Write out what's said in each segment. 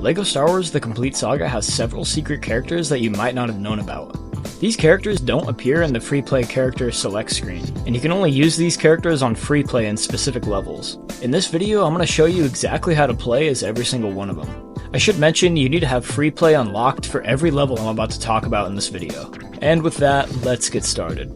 LEGO Star Wars The Complete Saga has several secret characters that you might not have known about. These characters don't appear in the free play character select screen, and you can only use these characters on free play in specific levels. In this video, I'm going to show you exactly how to play as every single one of them. I should mention you need to have free play unlocked for every level I'm about to talk about in this video. And with that, let's get started.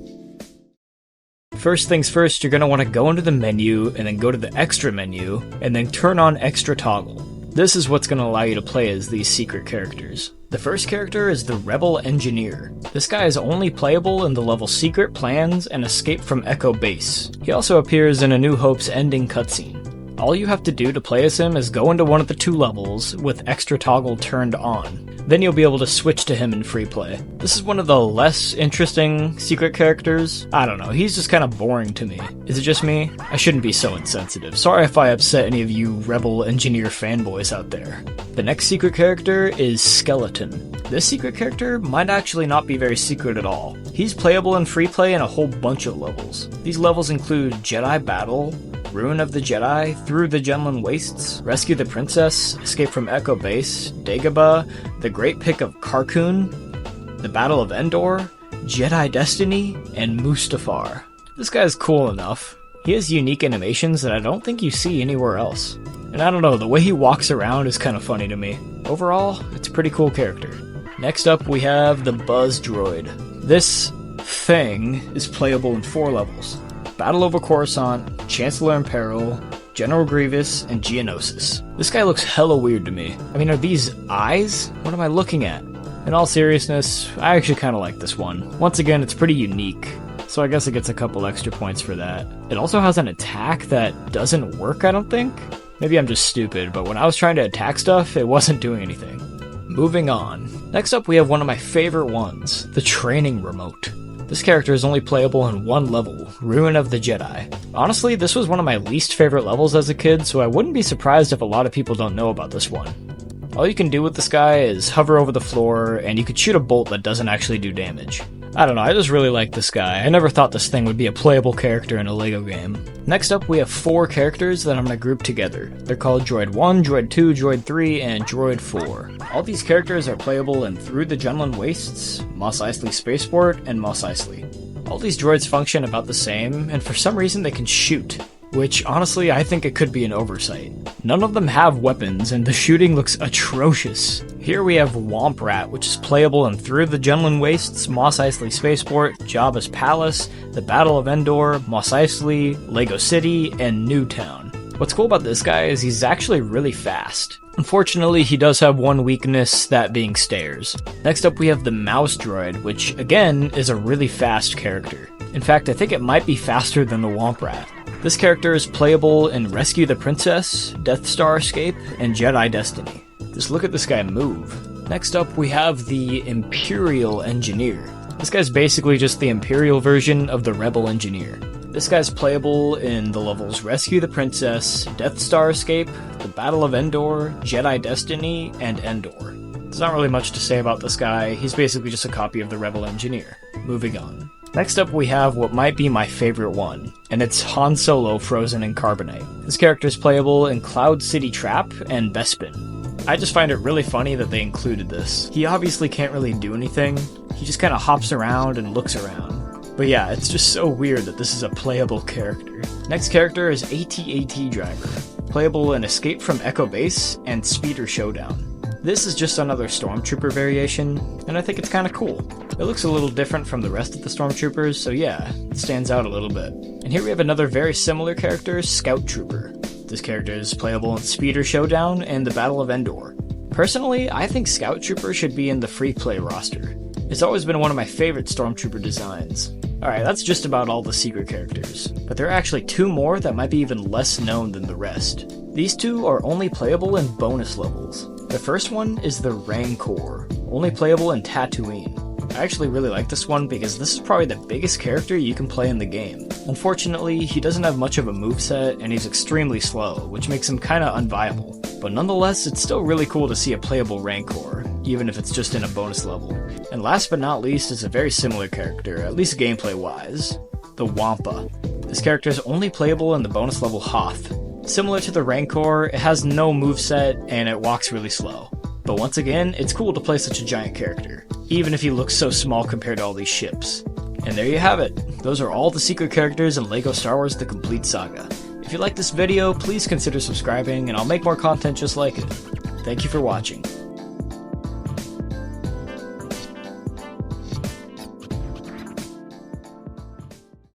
First things first, you're going to want to go into the menu and then go to the extra menu and then turn on extra toggle. This is what's going to allow you to play as these secret characters. The first character is the Rebel Engineer. This guy is only playable in the level Secret Plans and Escape from Echo Base. He also appears in A New Hope's ending cutscene. All you have to do to play as him is go into one of the two levels with extra toggle turned on. Then you'll be able to switch to him in free play. This is one of the less interesting secret characters. I don't know, he's just kind of boring to me. Is it just me? I shouldn't be so insensitive. Sorry if I upset any of you Rebel Engineer fanboys out there. The next secret character is Skeleton. This secret character might actually not be very secret at all. He's playable in free play in a whole bunch of levels. These levels include Jedi Battle, Ruin of the Jedi, Through the Genlin Wastes, Rescue the Princess, Escape from Echo Base, Dagobah, The Great Pick of Carkoon, The Battle of Endor, Jedi Destiny, and Mustafar. This guy's cool enough. He has unique animations that I don't think you see anywhere else. And I don't know, the way he walks around is kind of funny to me. Overall, it's a pretty cool character. Next up, we have the Buzz Droid. This thing is playable in 4 levels. Battle over Coruscant, Chancellor in Peril, General Grievous, and Geonosis. This guy looks hella weird to me. I mean, are these eyes? What am I looking at? In all seriousness, I actually kind of like this one. Once again, it's pretty unique, so I guess it gets a couple extra points for that. It also has an attack that doesn't work, I don't think? Maybe I'm just stupid, but when I was trying to attack stuff, it wasn't doing anything. Moving on. Next up, we have one of my favorite ones, the Training Remote. This character is only playable in 1 level, Ruin of the Jedi. Honestly, this was one of my least favorite levels as a kid, so I wouldn't be surprised if a lot of people don't know about this one. All you can do with this guy is hover over the floor, and you could shoot a bolt that doesn't actually do damage. I don't know, I just really like this guy. I never thought this thing would be a playable character in a LEGO game. Next up, we have 4 characters that I'm going to group together. They're called Droid 1, Droid 2, Droid 3, and Droid 4. All these characters are playable in Through the Genlin Wastes, Mos Eisley Spaceport, and Mos Eisley. All these droids function about the same, and for some reason they can shoot. Which, honestly, I think it could be an oversight. None of them have weapons, and the shooting looks atrocious. Here we have Womp Rat, which is playable in Through the Genlin Wastes, Mos Eisley Spaceport, Jabba's Palace, The Battle of Endor, Mos Eisley, Lego City, and Newtown. What's cool about this guy is he's actually really fast. Unfortunately, he does have one weakness, that being stairs. Next up we have the Mouse Droid, which, again, is a really fast character. In fact, I think it might be faster than the Womp Rat. This character is playable in Rescue the Princess, Death Star Escape, and Jedi Destiny. Just look at this guy move. Next up, we have the Imperial Engineer. This guy's basically just the Imperial version of the Rebel Engineer. This guy's playable in the levels Rescue the Princess, Death Star Escape, The Battle of Endor, Jedi Destiny, and Endor. There's not really much to say about this guy, he's basically just a copy of the Rebel Engineer. Moving on. Next up we have what might be my favorite one, and it's Han Solo frozen in Carbonite. This character is playable in Cloud City Trap and Bespin. I just find it really funny that they included this. He obviously can't really do anything, he just kind of hops around and looks around. But yeah, it's just so weird that this is a playable character. Next character is AT-AT Driver, playable in Escape from Echo Base and Speeder Showdown. This is just another Stormtrooper variation, and I think it's kind of cool. It looks a little different from the rest of the Stormtroopers, so yeah, it stands out a little bit. And here we have another very similar character, Scout Trooper. This character is playable in Speeder Showdown and the Battle of Endor. Personally, I think Scout Trooper should be in the free play roster. It's always been one of my favorite Stormtrooper designs. Alright, that's just about all the secret characters, but there are actually 2 more that might be even less known than the rest. These 2 are only playable in bonus levels. The first one is the Rancor, only playable in Tatooine. I actually really like this one because this is probably the biggest character you can play in the game. Unfortunately, he doesn't have much of a moveset and he's extremely slow, which makes him kinda unviable. But nonetheless, it's still really cool to see a playable Rancor, even if it's just in a bonus level. And last but not least is a very similar character, at least gameplay wise, the Wampa. This character is only playable in the bonus level Hoth. Similar to the Rancor, it has no moveset and it walks really slow. But once again, it's cool to play such a giant character, even if he looks so small compared to all these ships. And there you have it. Those are all the secret characters in LEGO Star Wars The Complete Saga. If you like this video, please consider subscribing and I'll make more content just like it. Thank you for watching.